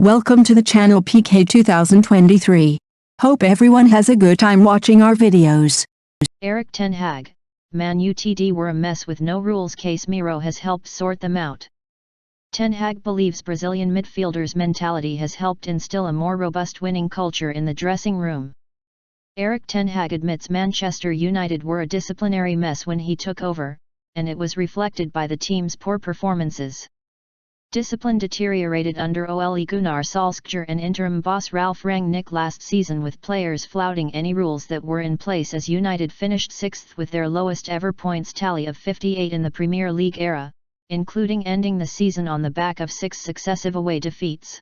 Welcome to the channel PK 2023. Hope everyone has a good time watching our videos. Erik ten Hag, Man Utd were a mess with no rules. Casemiro has helped sort them out. Ten Hag believes Brazilian midfielders' mentality has helped instill a more robust winning culture in the dressing room. Erik ten Hag admits Manchester United were a disciplinary mess when he took over, and it was reflected by the team's poor performances. Discipline deteriorated under Ole Gunnar Solskjaer and interim boss Ralf Rangnick last season, with players flouting any rules that were in place as United finished sixth with their lowest ever points tally of 58 in the Premier League era, including ending the season on the back of 6 successive away defeats.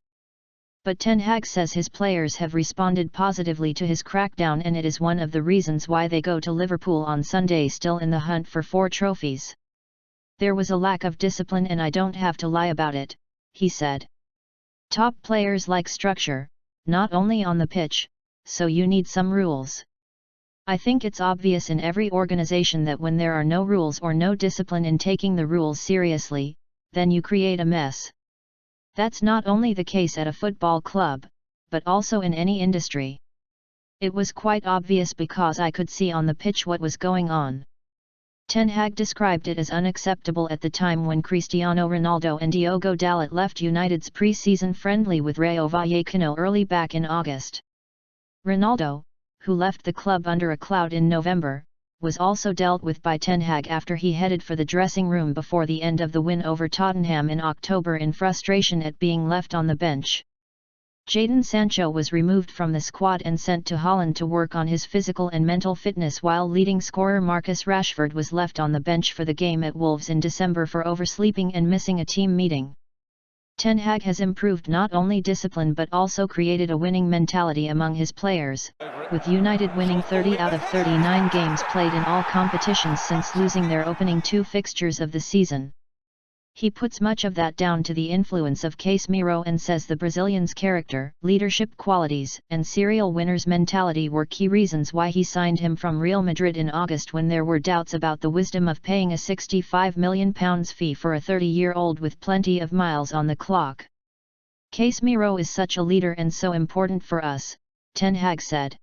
But Ten Hag says his players have responded positively to his crackdown, and it is one of the reasons why they go to Liverpool on Sunday still in the hunt for 4 trophies. "There was a lack of discipline and I don't have to lie about it," he said. "Top players like structure, not only on the pitch, so you need some rules. I think it's obvious in every organization that when there are no rules or no discipline in taking the rules seriously, then you create a mess. That's not only the case at a football club, but also in any industry. It was quite obvious because I could see on the pitch what was going on." Ten Hag described it as unacceptable at the time when Cristiano Ronaldo and Diogo Dalot left United's pre-season friendly with Rayo Vallecano early back in August. Ronaldo, who left the club under a cloud in November, was also dealt with by Ten Hag after he headed for the dressing room before the end of the win over Tottenham in October in frustration at being left on the bench. Jadon Sancho was removed from the squad and sent to Holland to work on his physical and mental fitness, while leading scorer Marcus Rashford was left on the bench for the game at Wolves in December for oversleeping and missing a team meeting. Ten Hag has improved not only discipline but also created a winning mentality among his players, with United winning 30 out of 39 games played in all competitions since losing their opening 2 fixtures of the season. He puts much of that down to the influence of Casemiro and says the Brazilian's character, leadership qualities, and serial winner's mentality were key reasons why he signed him from Real Madrid in August, when there were doubts about the wisdom of paying a £65 million fee for a 30-year-old with plenty of miles on the clock. "Casemiro is such a leader and so important for us," Ten Hag said.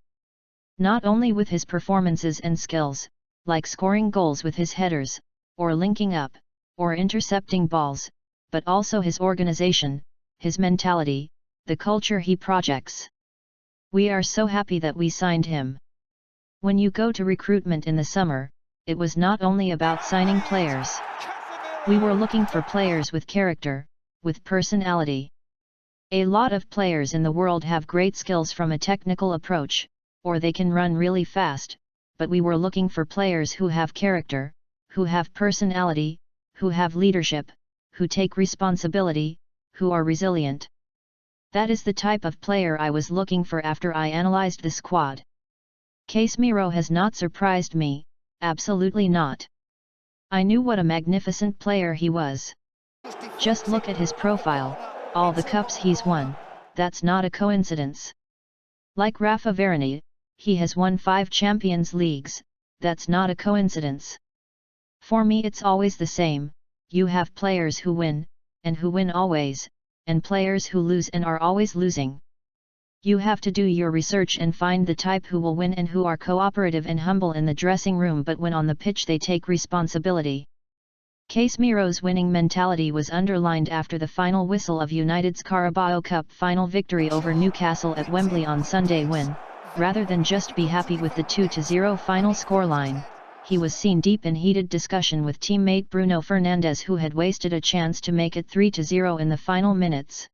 "Not only with his performances and skills, like scoring goals with his headers, or linking up, or intercepting balls, but also his organization, his mentality, the culture he projects. We are so happy that we signed him." When you go to recruitment in the summer, it was not only about signing players. We were looking for players with character, with personality. A lot of players in the world have great skills from a technical approach, or they can run really fast, but we were looking for players who have character, who have personality, who have leadership, who take responsibility, who are resilient. That is the type of player I was looking for after I analyzed the squad. Casemiro has not surprised me, absolutely not. I knew what a magnificent player he was. Just look at his profile, all the cups he's won, that's not a coincidence. Like Rafa Varane, he has won 5 Champions Leagues, that's not a coincidence. For me it's always the same: you have players who win, and who win always, and players who lose and are always losing. You have to do your research and find the type who will win and who are cooperative and humble in the dressing room, but when on the pitch they take responsibility. Casemiro's winning mentality was underlined after the final whistle of United's Carabao Cup final victory over Newcastle at Wembley on Sunday, when, rather than just be happy with the 2-0 final scoreline, he was seen deep in heated discussion with teammate Bruno Fernandes, who had wasted a chance to make it 3-0 in the final minutes.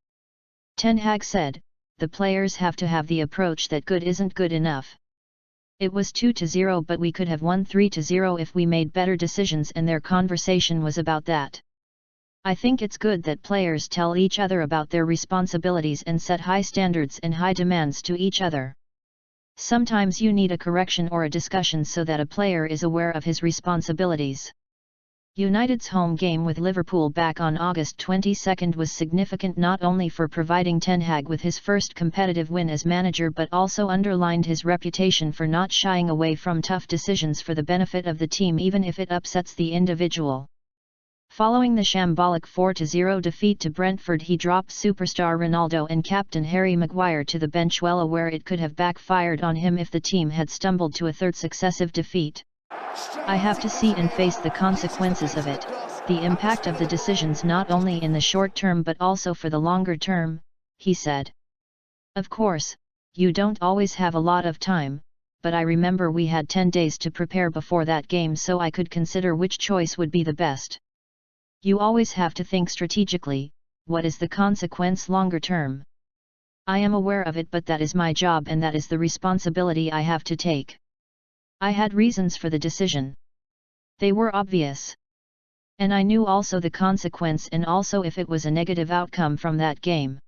Ten Hag said, "The players have to have the approach that good isn't good enough. It was 2-0, but we could have won 3-0 if we made better decisions," and their conversation was about that. "I think it's good that players tell each other about their responsibilities and set high standards and high demands to each other. Sometimes you need a correction or a discussion so that a player is aware of his responsibilities." United's home game with Liverpool back on August 22 was significant not only for providing Ten Hag with his first competitive win as manager, but also underlined his reputation for not shying away from tough decisions for the benefit of the team, even if it upsets the individual. Following the shambolic 4-0 defeat to Brentford, he dropped superstar Ronaldo and captain Harry Maguire to the bench, well aware it could have backfired on him if the team had stumbled to a third successive defeat. "I have to see and face the consequences of it, the impact of the decisions not only in the short term but also for the longer term," he said. "Of course, you don't always have a lot of time, but I remember we had 10 days to prepare before that game, so I could consider which choice would be the best. You always have to think strategically, what is the consequence longer term? I am aware of it, but that is my job and that is the responsibility I have to take. I had reasons for the decision. They were obvious. And I knew also the consequence, and also if it was a negative outcome from that game.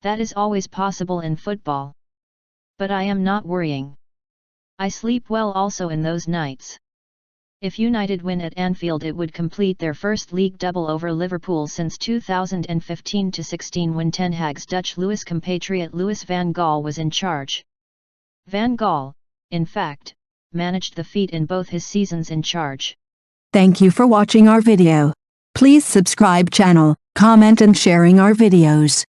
That is always possible in football. But I am not worrying. I sleep well also in those nights. If United win at Anfield, it would complete their first league double over Liverpool since 2015-16, when Ten Hag's Dutch Lewis compatriot Louis van Gaal was in charge. Van Gaal, in fact, managed the feat in both his seasons in charge. Thank you for watching our video. Please subscribe channel, comment and sharing our videos.